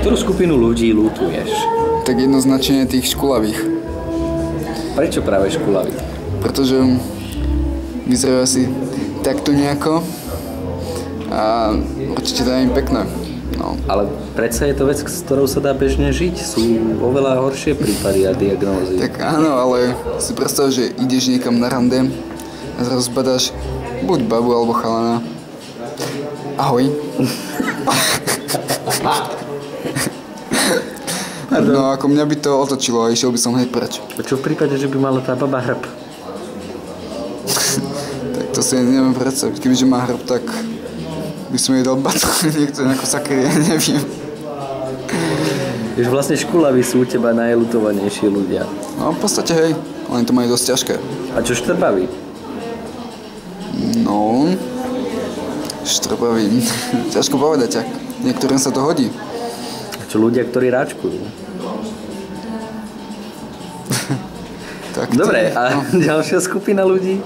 Ktorú skupinu ľudí ľutuješ? Tak jednoznačne tých škulavých. Prečo práve škulaví? Pretože vyzerajú asi takto nejako a určite to je im pekné. No. Ale predsa je to vec, s ktorou sa dá bežne žiť. Sú oveľa horšie prípady a diagnózy. Tak áno, ale si predstav, že ideš niekam na rande a zrazu zbadáš buď babu alebo chalana. Ahoj. No ako mňa by to otočilo a išiel by som hneď preč. A čo v prípade, že by mala tá baba hrb? Tak to si neviem predstaviť. Kebyže má hrb, tak by som jej dal batu. Niekto nejako sakrie, neviem. Jež vlastne škulaví sú u teba najľutovanejší ľudia. No v podstate hej, oni to majú dosť ťažké. A čo štrbaví? No, štrbaví. Ťažko povedať, ak niektorým sa to hodí. A čo ľudia, ktorí ráčkujú? Tak dobre, to, a no. ďalšia skupina ľudí?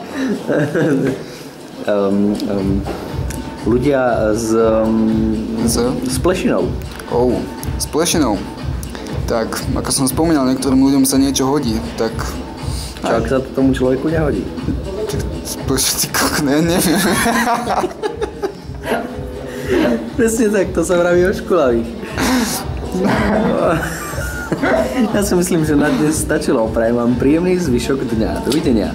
Ľudia s plešinou. S plešinou. Tak, ako som spomínal, niektorým ľuďom sa niečo hodí, tak... Čo ak sa to tomu človeku nehodí? Ty kokne, ja neviem. Presne tak, to sa vraví o školavých. Ja si myslím, že na dnes stačilo. Prajem vám príjemný zvyšok dňa. Dovidenia.